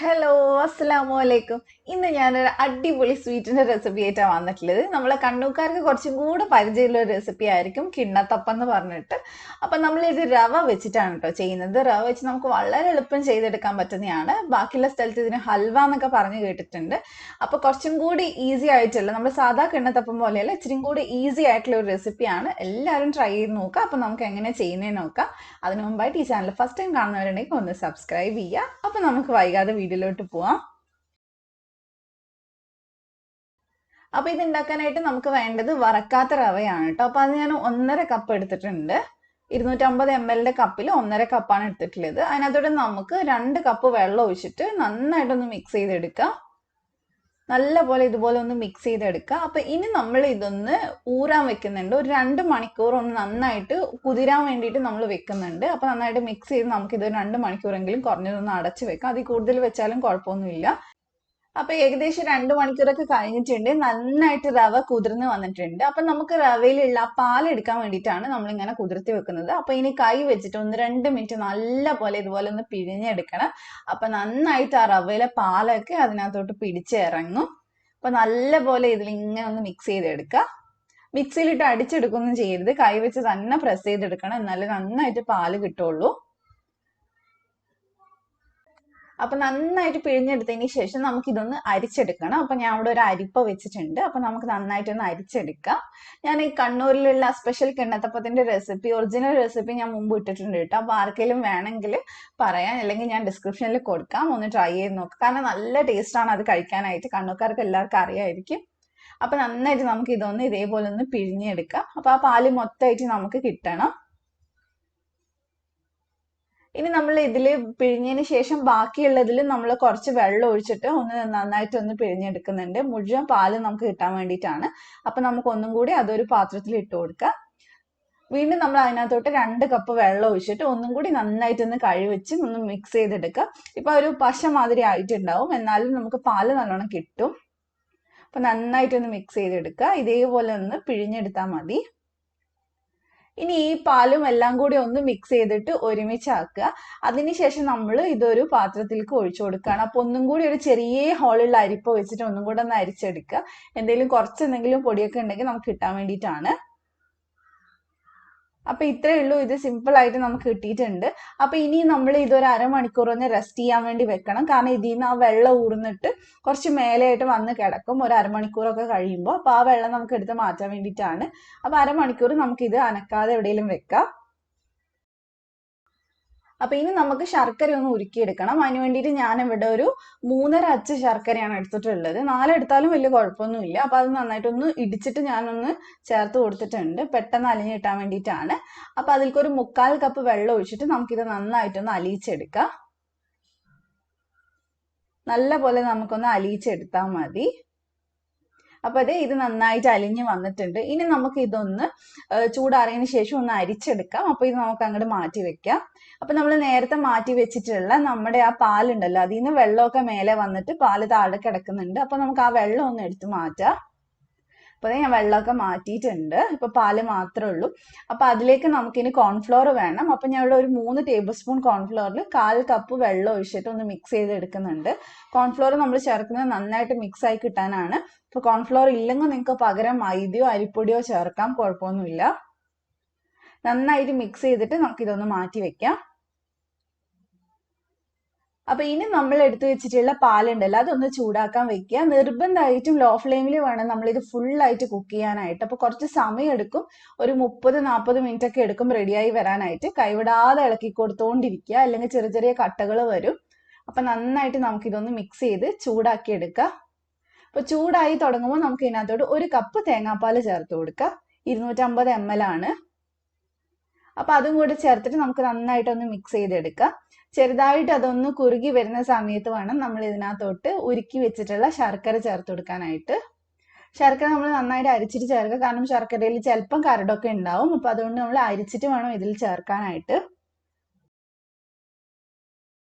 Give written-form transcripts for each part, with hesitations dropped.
Hello, അസ്സലാമു അലൈക്കും. ഇന്ന് ഞാനൊരു അടിപൊളി സ്വീറ്റിന്റെ റെസിപ്പി ആയിട്ടാണ് വന്നിട്ടുള്ളത്. നമ്മളെ കണ്ണൂക്കാർക്ക് കുറച്ചും കൂടെ പരിചയമുള്ള ഒരു റെസിപ്പി ആയിരിക്കും കിണ്ണത്തപ്പം എന്ന് പറഞ്ഞിട്ട്. അപ്പം നമ്മളിത് റവ വെച്ചിട്ടാണ് കേട്ടോ ചെയ്യുന്നത്. റവ വെച്ച് നമുക്ക് വളരെ എളുപ്പം ചെയ്തെടുക്കാൻ പറ്റുന്നതാണ്. ബാക്കിയുള്ള സ്ഥലത്ത് ഇതിന് ഹൽവ എന്നൊക്കെ പറഞ്ഞു കേട്ടിട്ടുണ്ട്. അപ്പോൾ കുറച്ചും കൂടി ഈസി ആയിട്ടുള്ള നമ്മൾ സാധാ കിണ്ണത്തപ്പം പോലെയല്ല, ഇച്ചിരി കൂടി ഈസി ആയിട്ടുള്ള ഒരു റെസിപ്പിയാണ്. എല്ലാവരും ട്രൈ ചെയ്ത് നോക്കുക. അപ്പം നമുക്ക് എങ്ങനെ ചെയ്യുന്നതെന്ന് നോക്കാം. അതിനു മുമ്പായിട്ട് ഈ ചാനൽ ഫസ്റ്റ് ടൈം കാണുന്നവരുണ്ടെങ്കിൽ ഒന്ന് സബ്സ്ക്രൈബ് ചെയ്യുക. അപ്പം നമുക്ക് വൈകാതെ വീഡിയോയിലോട്ട് പോവാം. അപ്പൊ ഇത് ഉണ്ടാക്കാനായിട്ട് നമുക്ക് വേണ്ടത് വറക്കാത്ത റവയാണ് കേട്ടോ. അപ്പൊ അത് ഞാൻ 1.5 കപ്പ് എടുത്തിട്ടുണ്ട്. 250 ml കപ്പിൽ 1.5 കപ്പാണ് എടുത്തിട്ടുള്ളത്. അതിനകത്തോടെ നമുക്ക് 2 കപ്പ് വെള്ളം ഒഴിച്ചിട്ട് നന്നായിട്ടൊന്ന് മിക്സ് ചെയ്തെടുക്കാം. നല്ല പോലെ ഇതുപോലെ ഒന്ന് മിക്സ് ചെയ്തെടുക്കുക. അപ്പൊ ഇനി നമ്മൾ ഇതൊന്ന് ഊറാൻ വെക്കുന്നുണ്ട്. ഒരു 2 മണിക്കൂർ ഒന്ന് നന്നായിട്ട് കുതിരാൻ വേണ്ടിയിട്ട് നമ്മൾ വെക്കുന്നുണ്ട്. അപ്പൊ നന്നായിട്ട് മിക്സ് ചെയ്ത് നമുക്കിത് 2 മണിക്കൂറെങ്കിലും കുറഞ്ഞതൊന്ന് അടച്ചു വെക്കാം. അതിൽ കൂടുതൽ വെച്ചാലും കുഴപ്പമൊന്നുമില്ല. അപ്പൊ ഏകദേശം 2 മണിക്കൂറൊക്കെ കഴിഞ്ഞിട്ടുണ്ട്. നന്നായിട്ട് റവ കുതിർന്ന് വന്നിട്ടുണ്ട്. അപ്പൊ നമുക്ക് റവയിലുള്ള ആ പാൽ എടുക്കാൻ വേണ്ടിയിട്ടാണ് നമ്മൾ ഇങ്ങനെ കുതിർത്തി വെക്കുന്നത്. അപ്പൊ ഇനി കൈ വെച്ചിട്ട് 1-2 മിനിറ്റ് നല്ല പോലെ ഇതുപോലെ ഒന്ന് പിഴിഞ്ഞെടുക്കണം. അപ്പൊ നന്നായിട്ട് ആ റവയിലെ പാലൊക്കെ അതിനകത്തോട്ട് പിടിച്ചിറങ്ങും. അപ്പൊ നല്ല പോലെ ഇതിലിങ്ങനെ ഒന്ന് മിക്സ് ചെയ്തെടുക്കുക. മിക്സിയിലിട്ട് അടിച്ചെടുക്കൊന്നും ചെയ്യരുത്, കൈ വെച്ച് തന്നെ പ്രസ് ചെയ്തെടുക്കണം, എന്നാലേ നന്നായിട്ട് പാല് കിട്ടുള്ളൂ. അപ്പൊ നന്നായിട്ട് പിഴിഞ്ഞെടുത്തതിന് ശേഷം നമുക്ക് ഇതൊന്ന് അരിച്ചെടുക്കണം. അപ്പൊ ഞാൻ ഇവിടെ ഒരു അരിപ്പ വെച്ചിട്ടുണ്ട്. അപ്പൊ നമുക്ക് നന്നായിട്ടൊന്ന് അരിച്ചെടുക്കാം. ഞാൻ ഈ കണ്ണൂരിലുള്ള സ്പെഷ്യൽ കിണ്ണത്തപ്പത്തിന്റെ റെസിപ്പി, ഒറിജിനൽ റെസിപ്പി ഞാൻ മുമ്പ് ഇട്ടിട്ടുണ്ട് കേട്ടോ. അപ്പൊ ആർക്കെങ്കിലും വേണമെങ്കിൽ പറയാൻ, അല്ലെങ്കിൽ ഞാൻ ഡിസ്ക്രിപ്ഷനിൽ കൊടുക്കാം, ഒന്ന് ട്രൈ ചെയ്ത് നോക്കുക. കാരണം നല്ല ടേസ്റ്റ് ആണ് അത് കഴിക്കാനായിട്ട്. കണ്ണൂർക്കാർക്ക് എല്ലാവർക്കും അറിയായിരിക്കും. അപ്പൊ നന്നായിട്ട് നമുക്ക് ഇതൊന്ന് ഇതേപോലെ ഒന്ന് പിഴിഞ്ഞെടുക്കാം. അപ്പൊ ആ പാല് മൊത്തമായിട്ട് നമുക്ക് കിട്ടണം. ഇനി നമ്മൾ ഇതിൽ പിഴിഞ്ഞതിന് ശേഷം ബാക്കിയുള്ളതിൽ നമ്മൾ കുറച്ച് വെള്ളം ഒഴിച്ചിട്ട് ഒന്ന് നന്നായിട്ട് ഒന്ന് പിഴിഞ്ഞെടുക്കുന്നുണ്ട്. മുഴുവൻ പാല് നമുക്ക് കിട്ടാൻ വേണ്ടിയിട്ടാണ്. അപ്പൊ നമുക്ക് ഒന്നും കൂടി അതൊരു പാത്രത്തിൽ ഇട്ട് കൊടുക്കാം. വീണ്ടും നമ്മൾ അതിനകത്തോട്ട് 2 കപ്പ് വെള്ളം ഒഴിച്ചിട്ട് ഒന്നും കൂടി നന്നായിട്ടൊന്ന് വെച്ച് ഒന്ന് മിക്സ് ചെയ്തെടുക്കുക. ഇപ്പൊ ഒരു പശ മാതിരി ആയിട്ടുണ്ടാവും, എന്നാലും നമുക്ക് പാല് നല്ലോണം കിട്ടും. അപ്പൊ നന്നായിട്ടൊന്ന് മിക്സ് ചെയ്തെടുക്കുക. ഇതേപോലെ ഒന്ന് പിഴിഞ്ഞെടുത്താൽ മതി. ഇനി ഈ പാലും എല്ലാം കൂടി ഒന്ന് മിക്സ് ചെയ്തിട്ട് ഒരുമിച്ചാക്കുക. അതിനുശേഷം നമ്മൾ ഇതൊരു പാത്രത്തിലേക്ക് ഒഴിച്ചു കൊടുക്കുകയാണ്. അപ്പൊ ഒന്നും കൂടി ഒരു ചെറിയ ഹോളുള്ള അരിപ്പ വെച്ചിട്ട് ഒന്നും കൂടെ ഒന്ന് അരിച്ചെടുക്കുക. എന്തെങ്കിലും കുറച്ചെന്തെങ്കിലും പൊടിയൊക്കെ ഉണ്ടെങ്കിൽ നമുക്ക് കിട്ടാൻ വേണ്ടിയിട്ടാണ്. അപ്പൊ ഇത്രയേ ഉള്ളൂ. ഇത് സിമ്പിൾ ആയിട്ട് നമുക്ക് കിട്ടിയിട്ടുണ്ട്. അപ്പൊ ഇനി നമ്മൾ ഇതൊരു അരമണിക്കൂർ ഒന്ന് റെസ്റ്റ് ചെയ്യാൻ വേണ്ടി വെക്കണം. കാരണം ഇതിൽ നിന്ന് ആ വെള്ളം ഊർന്നിട്ട് കുറച്ച് മേലെയായിട്ട് വന്ന് കിടക്കും ഒരു അരമണിക്കൂറൊക്കെ കഴിയുമ്പോൾ. അപ്പൊ ആ വെള്ളം നമുക്ക് എടുത്ത് മാറ്റാൻ വേണ്ടിയിട്ടാണ്. അപ്പൊ അരമണിക്കൂർ നമുക്ക് ഇത് അനക്കാതെ എവിടെയെങ്കിലും വെക്കാം. അപ്പൊ ഇനി നമുക്ക് ശർക്കര ഒന്ന് ഉരുക്കിയെടുക്കണം. അതിന് വേണ്ടിയിട്ട് ഞാൻ ഇവിടെ ഒരു 3.5 അച്ച് ശർക്കരയാണ് എടുത്തിട്ടുള്ളത്. 4 എടുത്താലും വലിയ കുഴപ്പമൊന്നുമില്ല. അപ്പൊ അത് നന്നായിട്ടൊന്ന് ഇടിച്ചിട്ട് ഞാനൊന്ന് ചേർത്ത് കൊടുത്തിട്ടുണ്ട്, പെട്ടെന്ന് അലിഞ്ഞ് കിട്ടാൻ വേണ്ടിയിട്ടാണ്. അപ്പൊ അതിലേക്ക് ഒരു 3/4 കപ്പ് വെള്ളം ഒഴിച്ചിട്ട് നമുക്കിത് നന്നായിട്ടൊന്ന് അലിയിച്ചെടുക്കാം. നല്ല പോലെ നമുക്കൊന്ന് അലിയിച്ചെടുത്താൽ മതി. അപ്പൊ അതെ, ഇത് നന്നായിട്ട് അലിഞ്ഞ് വന്നിട്ടുണ്ട്. ഇനി നമുക്ക് ഇതൊന്ന് ചൂടാറിയതിന് ശേഷം ഒന്ന് അരിച്ചെടുക്കാം. അപ്പൊ ഇത് നമുക്ക് അങ്ങോട്ട് മാറ്റി വെക്കാം. അപ്പൊ നമ്മൾ നേരത്തെ മാറ്റി വെച്ചിട്ടുള്ള നമ്മുടെ ആ പാലുണ്ടല്ലോ, അതിൽ നിന്ന് വെള്ളമൊക്കെ മേലെ വന്നിട്ട് പാല് താഴെ കിടക്കുന്നുണ്ട്. അപ്പൊ നമുക്ക് ആ വെള്ളം ഒന്ന് എടുത്ത് മാറ്റാം. അപ്പൊ ഞാൻ വെള്ളമൊക്കെ മാറ്റിയിട്ടുണ്ട്. ഇപ്പൊ പാല് മാത്രമേ ഉള്ളൂ. അപ്പൊ അതിലേക്ക് നമുക്കിനി കോൺഫ്ലോർ വേണം. അപ്പൊ ഞാൻ ഇവിടെ ഒരു 3 ടേബിൾ സ്പൂൺ കോൺഫ്ലോറിൽ 1/4 കപ്പ് വെള്ളം ഒഴിച്ചിട്ട് ഒന്ന് മിക്സ് ചെയ്ത് എടുക്കുന്നുണ്ട്. കോൺഫ്ലോർ നമ്മൾ ചേർക്കുന്നത് നന്നായിട്ട് മിക്സ് ആയി കിട്ടാനാണ്. ഇപ്പൊ കോൺഫ്ലോർ ഇല്ലെങ്കിൽ നിങ്ങൾക്ക് പകരം മൈദയോ അരിപ്പൊടിയോ ചേർക്കാം, കുഴപ്പമൊന്നുമില്ല. നന്നായിട്ട് മിക്സ് ചെയ്തിട്ട് നമുക്കിതൊന്ന് മാറ്റി വെക്കാം. അപ്പൊ ഇനി നമ്മൾ എടുത്തു വെച്ചിട്ടുള്ള പാലുണ്ടല്ലോ, അതൊന്ന് ചൂടാക്കാൻ വെക്കുക. നിർബന്ധമായിട്ടും ലോ ഫ്ലെയിമിൽ വേണം നമ്മൾ ഇത് ഫുള്ളായിട്ട് കുക്ക് ചെയ്യാനായിട്ട്. അപ്പൊ കുറച്ച് സമയം എടുക്കും, ഒരു 30-40 മിനിറ്റ് ഒക്കെ എടുക്കും റെഡിയായി വരാനായിട്ട്. കൈവിടാതെ ഇളക്കി കൊടുത്തോണ്ടിരിക്കുക, അല്ലെങ്കിൽ ചെറിയ ചെറിയ കട്ടകൾ വരും. അപ്പൊ നന്നായിട്ട് നമുക്കിതൊന്ന് മിക്സ് ചെയ്ത് ചൂടാക്കി എടുക്കാം. അപ്പൊ ചൂടായി തുടങ്ങുമ്പോൾ നമുക്ക് ഇതിനകത്തോട്ട് 1 കപ്പ് തേങ്ങാപ്പാൽ ചേർത്ത് കൊടുക്കാം. 250 ml ആണ്. അപ്പൊ അതും കൂടെ ചേർത്തിട്ട് നമുക്ക് നന്നായിട്ടൊന്ന് മിക്സ് ചെയ്തെടുക്കാം. ചെറുതായിട്ട് അതൊന്ന് കുറുകി വരുന്ന സമയത്ത് വേണം നമ്മൾ ഇതിനകത്തോട്ട് ഉരുക്കി വെച്ചിട്ടുള്ള ശർക്കര ചേർത്ത് കൊടുക്കാനായിട്ട്. ശർക്കര നമ്മൾ നന്നായിട്ട് അരിച്ചിട്ട് ചേർക്കുക. കാരണം ശർക്കരയിൽ ചിലപ്പം കരടൊക്കെ ഉണ്ടാവും. അപ്പൊ അതുകൊണ്ട് നമ്മൾ അരിച്ചിട്ട് വേണം ഇതിൽ ചേർക്കാനായിട്ട്.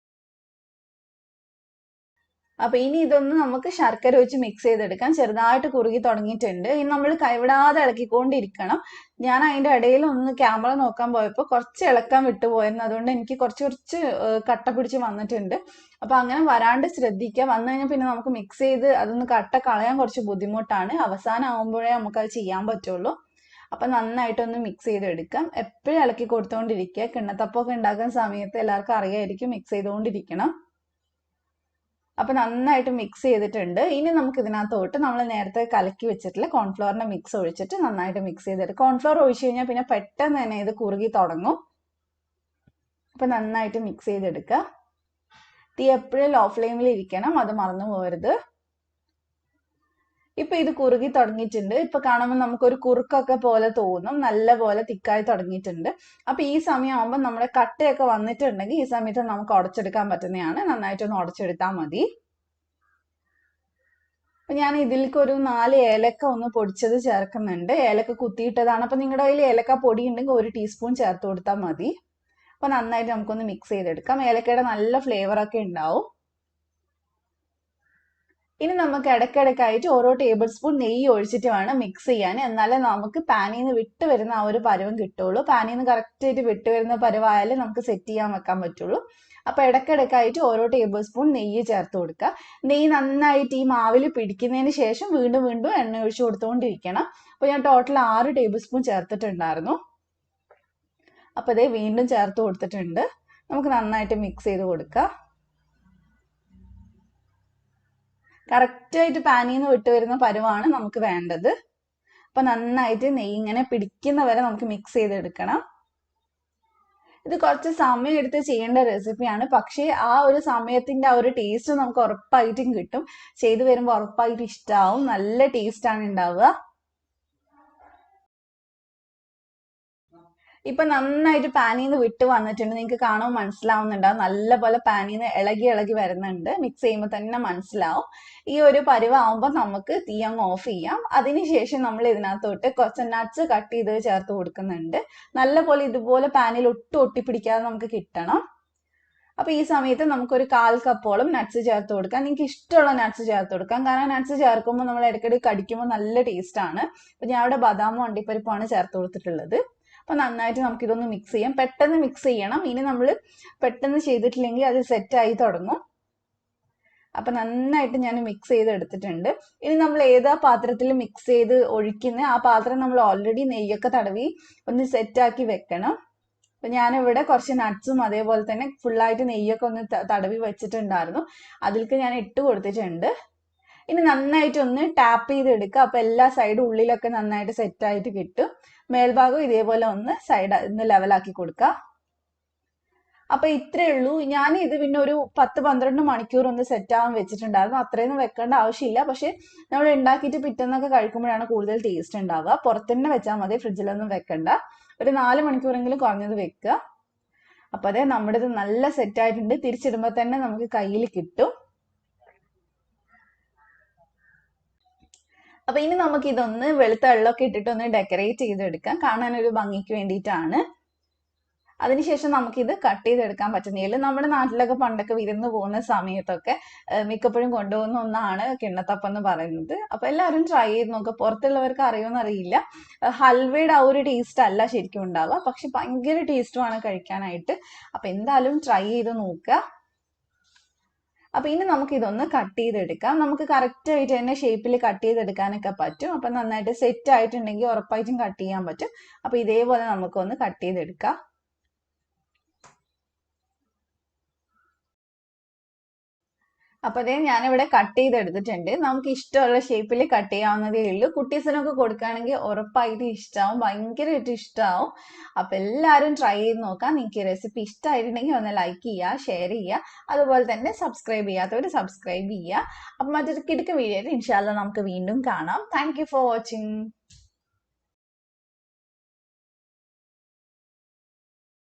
അപ്പൊ ഇനി ഇതൊന്ന് നമുക്ക് ശർക്കര വെച്ച് മിക്സ് ചെയ്തെടുക്കാം. ചെറുതായിട്ട് കുറുകി തുടങ്ങിയിട്ടുണ്ട്. ഇനി നമ്മൾ കൈവിടാതെ ഇളക്കിക്കൊണ്ടിരിക്കണം. ഞാൻ അതിന്റെ ഇടയിൽ ഒന്ന് ക്യാമറ നോക്കാൻ പോയപ്പോൾ കുറച്ച് ഇളക്കാൻ വിട്ടുപോയിരുന്നു. അതുകൊണ്ട് എനിക്ക് കുറച്ച് കുറച്ച് കട്ട പിടിച്ച് വന്നിട്ടുണ്ട്. അപ്പൊ അങ്ങനെ വരാണ്ട് ശ്രദ്ധിക്കുക. വന്നു കഴിഞ്ഞാൽ പിന്നെ നമുക്ക് മിക്സ് ചെയ്ത് അതൊന്ന് കട്ട കളയാൻ കുറച്ച് ബുദ്ധിമുട്ടാണ്. അവസാനം ആവുമ്പോഴേ നമുക്ക് അത് ചെയ്യാൻ പറ്റുള്ളൂ. അപ്പൊ നന്നായിട്ടൊന്ന് മിക്സ് ചെയ്തെടുക്കാം. എപ്പോഴും ഇളക്കി കൊടുത്തോണ്ടിരിക്കുക. കിണ്ണത്തപ്പമൊക്കെ ഉണ്ടാക്കുന്ന സമയത്ത് എല്ലാവർക്കും അറിയായിരിക്കും മിക്സ് ചെയ്തുകൊണ്ടിരിക്കണം. അപ്പൊ നന്നായിട്ട് മിക്സ് ചെയ്തിട്ടുണ്ട്. ഇനി നമുക്ക് ഇതിനകത്തോട്ട് നമ്മൾ നേരത്തെ കലക്കി വെച്ചിട്ടുള്ള കോൺഫ്ലവറിന്റെ മിക്സ് ഒഴിച്ചിട്ട് നന്നായിട്ട് മിക്സ് ചെയ്തെടുക്കും. കോൺഫ്ലവർ ഒഴിച്ചു കഴിഞ്ഞാൽ പിന്നെ പെട്ടെന്ന് തന്നെ ഇത് കുറുകി തുടങ്ങും. അപ്പൊ നന്നായിട്ട് മിക്സ് ചെയ്തെടുക്കുക. തീ എപ്പോഴും ലോ ഫ്ലെയിമിൽ ഇരിക്കണം, അത് മറന്നു പോകരുത്. ഇപ്പൊ ഇത് കുറുകി തുടങ്ങിയിട്ടുണ്ട്. ഇപ്പൊ കാണുമ്പോൾ നമുക്കൊരു കുറുക്കൊക്കെ പോലെ തോന്നും, നല്ല പോലെ തിക്കായി തുടങ്ങിയിട്ടുണ്ട്. അപ്പൊ ഈ സമയം ആവുമ്പോൾ നമ്മുടെ കട്ടയൊക്കെ വന്നിട്ടുണ്ടെങ്കിൽ ഈ സമയത്ത് നമുക്ക് ഉടച്ചെടുക്കാൻ പറ്റുന്നതാണ്. നന്നായിട്ടൊന്ന് ഉടച്ചെടുത്താൽ മതി. അപ്പൊ ഞാൻ ഇതിലേക്ക് ഒരു 4 ഏലക്ക ഒന്ന് പൊടിച്ചത് ചേർക്കുന്നുണ്ട്. ഏലക്ക കുത്തിയിട്ടതാണ്. അപ്പൊ നിങ്ങളുടെ കയ്യിൽ ഏലക്ക പൊടി ഉണ്ടെങ്കിൽ 1 ടീസ്പൂൺ ചേർത്ത് കൊടുത്താൽ മതി. അപ്പൊ നന്നായിട്ട് നമുക്കൊന്ന് മിക്സ് ചെയ്തെടുക്കാം. ഏലക്കയുടെ നല്ല ഫ്ലേവർ ഒക്കെ ഉണ്ടാവും. ഇനി നമുക്ക് ഇടയ്ക്കിടയ്ക്കായിട്ട് ഓരോ ടേബിൾ സ്പൂൺ നെയ്യ് ഒഴിച്ചിട്ട് വേണം മിക്സ് ചെയ്യാൻ. എന്നാലേ നമുക്ക് പാനിൽ നിന്ന് വിട്ട് വരുന്ന ആ ഒരു പരുവം കിട്ടുള്ളൂ. പാനിൽ നിന്ന് കറക്റ്റായിട്ട് വിട്ട് വരുന്ന പരുവായാലേ നമുക്ക് സെറ്റ് ചെയ്യാൻ വെക്കാൻ പറ്റുള്ളൂ. അപ്പൊ ഇടയ്ക്കിടയ്ക്കായിട്ട് ഓരോ ടേബിൾ സ്പൂൺ നെയ്യ് ചേർത്ത് കൊടുക്കുക. നെയ്യ് നന്നായിട്ട് ഈ മാവിൽ പിടിക്കുന്നതിന് ശേഷം വീണ്ടും വീണ്ടും എണ്ണ ഒഴിച്ചു കൊടുത്തുകൊണ്ടിരിക്കണം. അപ്പൊ ഞാൻ ടോട്ടൽ 6 ടേബിൾ സ്പൂൺ ചേർത്തിട്ടുണ്ടായിരുന്നു. അപ്പൊ ഇതേ വീണ്ടും ചേർത്ത് കൊടുത്തിട്ടുണ്ട്. നമുക്ക് നന്നായിട്ട് മിക്സ് ചെയ്ത് കൊടുക്കാം. കറക്റ്റായിട്ട് പാനിൽ നിന്ന് വിട്ട് വരുന്ന പരുവാണ് നമുക്ക് വേണ്ടത്. അപ്പൊ നന്നായിട്ട് നെയ്യ് ഇങ്ങനെ പിടിക്കുന്ന വരെ നമുക്ക് മിക്സ് ചെയ്തെടുക്കണം. ഇത് കുറച്ച് സമയം എടുത്ത് ചെയ്യേണ്ട റെസിപ്പിയാണ്. പക്ഷേ ആ ഒരു സമയത്തിന്റെ ആ ഒരു ടേസ്റ്റ് നമുക്ക് ഉറപ്പായിട്ടും കിട്ടും. ചെയ്തു വരുമ്പോൾ ഉറപ്പായിട്ട് ഇഷ്ടാവും. നല്ല ടേസ്റ്റ് ആണ് ഉണ്ടാവുക. ഇപ്പൊ നന്നായിട്ട് പാനിൽ നിന്ന് വിട്ട് വന്നിട്ടുണ്ട്. നിങ്ങൾക്ക് കാണുമ്പോൾ മനസ്സിലാവുന്നുണ്ടാവും. നല്ലപോലെ പാനിൽ നിന്ന് ഇളകി ഇളകി വരുന്നുണ്ട്. മിക്സ് ചെയ്യുമ്പോൾ തന്നെ മനസ്സിലാവും. ഈ ഒരു പരുവാകുമ്പോൾ നമുക്ക് തീ അങ്ങ് ഓഫ് ചെയ്യാം. അതിനുശേഷം നമ്മൾ ഇതിനകത്തോട്ട് കുറച്ച് നട്ട്സ് കട്ട് ചെയ്ത് ചേർത്ത് കൊടുക്കുന്നുണ്ട്. നല്ലപോലെ ഇതുപോലെ പാനിൽ ഒട്ടും ഒട്ടിപ്പിടിക്കാതെ നമുക്ക് കിട്ടണം. അപ്പൊ ഈ സമയത്ത് നമുക്കൊരു 1/4 കപ്പോളം നട്ട്സ് ചേർത്ത് കൊടുക്കാം. നിങ്ങൾക്ക് ഇഷ്ടമുള്ള നട്ട്സ് ചേർത്ത് കൊടുക്കാം. കാരണം നട്ട്സ് ചേർക്കുമ്പോൾ നമ്മൾ ഇടയ്ക്കിടയ്ക്ക് കടിക്കുമ്പോൾ നല്ല ടേസ്റ്റ് ആണ്. അപ്പൊ ഞാൻ അവിടെ ബദാമും അണ്ടിപ്പരിപ്പുമാണ് ചേർത്ത് കൊടുത്തിട്ടുള്ളത്. അപ്പൊ നന്നായിട്ട് നമുക്ക് ഇതൊന്ന് മിക്സ് ചെയ്യാം. പെട്ടെന്ന് മിക്സ് ചെയ്യണം. ഇനി നമ്മൾ പെട്ടെന്ന് ചെയ്തിട്ടില്ലെങ്കിൽ അത് സെറ്റായി തുടങ്ങും. അപ്പൊ നന്നായിട്ട് ഞാൻ മിക്സ് ചെയ്ത് എടുത്തിട്ടുണ്ട്. ഇനി നമ്മൾ ഏതാ പാത്രത്തിൽ മിക്സ് ചെയ്ത് ഒഴിക്കുന്നത് ആ പാത്രം നമ്മൾ ഓൾറെഡി നെയ്യൊക്കെ തടവി ഒന്ന് സെറ്റാക്കി വെക്കണം. അപ്പൊ ഞാനിവിടെ കുറച്ച് നട്ട്സും അതേപോലെ തന്നെ ഫുള്ളായിട്ട് നെയ്യൊക്കെ ഒന്ന് തടവി വെച്ചിട്ടുണ്ടായിരുന്നു. അതിലേക്ക് ഞാൻ ഇട്ട് കൊടുത്തിട്ടുണ്ട്. ഇനി നന്നായിട്ട് ഒന്ന് ടാപ്പ് ചെയ്ത് എടുക്കുക. അപ്പൊ എല്ലാ സൈഡും ഉള്ളിലൊക്കെ നന്നായിട്ട് സെറ്റായിട്ട് കിട്ടും. മേൽഭാഗം ഇതേപോലെ ഒന്ന് ഒന്ന് ലെവലാക്കി കൊടുക്കുക. അപ്പൊ ഇത്രയേ ഉള്ളൂ. ഞാൻ ഇത് പിന്നെ ഒരു 10-12 മണിക്കൂർ ഒന്ന് സെറ്റ് ആവാൻ വെച്ചിട്ടുണ്ടായിരുന്നു. അത്രയൊന്നും വെക്കേണ്ട ആവശ്യമില്ല. പക്ഷെ നമ്മൾ ഉണ്ടാക്കിയിട്ട് പിറ്റേന്നൊക്കെ കഴിക്കുമ്പോഴാണ് കൂടുതൽ ടേസ്റ്റ് ഉണ്ടാവുക. പുറത്തുതന്നെ വെച്ചാൽ മതി, ഫ്രിഡ്ജിലൊന്നും വെക്കണ്ട. ഒരു 4 മണിക്കൂറെങ്കിലും കുറഞ്ഞത് വെക്കുക. അപ്പൊ അതെ നമ്മുടെ ഇത് നല്ല സെറ്റ് ആയിട്ടുണ്ട്. തിരിച്ചിടുമ്പോൾ തന്നെ നമുക്ക് കയ്യിൽ കിട്ടും. അപ്പൊ ഇനി നമുക്ക് ഇതൊന്ന് വെളുത്ത വെള്ളമൊക്കെ ഇട്ടിട്ട് ഒന്ന് ഡെക്കറേറ്റ് ചെയ്തെടുക്കാം. കാണാൻ ഒരു ഭംഗിക്ക് വേണ്ടിയിട്ടാണ്. അതിനുശേഷം നമുക്കിത് കട്ട് ചെയ്തെടുക്കാൻ പറ്റുന്നില്ല. നമ്മുടെ നാട്ടിലൊക്കെ പണ്ടൊക്കെ വിരുന്ന് പോകുന്ന സമയത്തൊക്കെ മിക്കപ്പോഴും കൊണ്ടുപോകുന്ന ഒന്നാണ് കിണ്ണത്തപ്പം എന്ന് പറയുന്നത്. അപ്പൊ എല്ലാവരും ട്രൈ ചെയ്ത് നോക്കുക. പുറത്തുള്ളവർക്ക് അറിയുമെന്ന് അറിയില്ല. ഹൽവയുടെ ആ ഒരു ടേസ്റ്റ് അല്ല ശരിക്കും ഉണ്ടാവുക. പക്ഷെ ഭയങ്കര ടേസ്റ്റുമാണ് കഴിക്കാനായിട്ട്. അപ്പൊ എന്തായാലും ട്രൈ ചെയ്ത് നോക്കുക. അപ്പൊ ഇനി നമുക്ക് ഇതൊന്ന് കട്ട് ചെയ്തെടുക്കാം. നമുക്ക് കറക്റ്റ് ആയിട്ട് തന്നെ ഷേപ്പിൽ കട്ട് ചെയ്തെടുക്കാനൊക്കെ പറ്റും. അപ്പൊ നന്നായിട്ട് സെറ്റ് ആയിട്ടുണ്ടെങ്കിൽ ഉറപ്പായിട്ടും കട്ട് ചെയ്യാൻ പറ്റും. അപ്പൊ ഇതേപോലെ നമുക്കൊന്ന് കട്ട് ചെയ്തെടുക്കാം. അപ്പൊ അതേ ഞാനിവിടെ കട്ട് ചെയ്തെടുത്തിട്ടുണ്ട്. നമുക്ക് ഇഷ്ടമുള്ള ഷേപ്പിൽ കട്ട് ചെയ്യാവുന്നതേ ഉള്ളൂ. കുട്ടീസിനൊക്കെ കൊടുക്കുകയാണെങ്കിൽ ഉറപ്പായിട്ട് ഇഷ്ടമാവും, ഭയങ്കരമായിട്ട് ഇഷ്ടമാവും. അപ്പൊ എല്ലാവരും ട്രൈ ചെയ്ത് നോക്കാം. നിങ്ങൾക്ക് ഈ റെസിപ്പി ഇഷ്ടമായിട്ടുണ്ടെങ്കിൽ ഒന്ന് ലൈക്ക് ചെയ്യുക, ഷെയർ ചെയ്യുക. അതുപോലെ തന്നെ സബ്സ്ക്രൈബ് ചെയ്യാത്തവർ സബ്സ്ക്രൈബ് ചെയ്യുക. അപ്പൊ മറ്റൊരു കിടക്ക് വീഡിയോ ഇൻഷാല്ല നമുക്ക് വീണ്ടും കാണാം. Thank you for watching.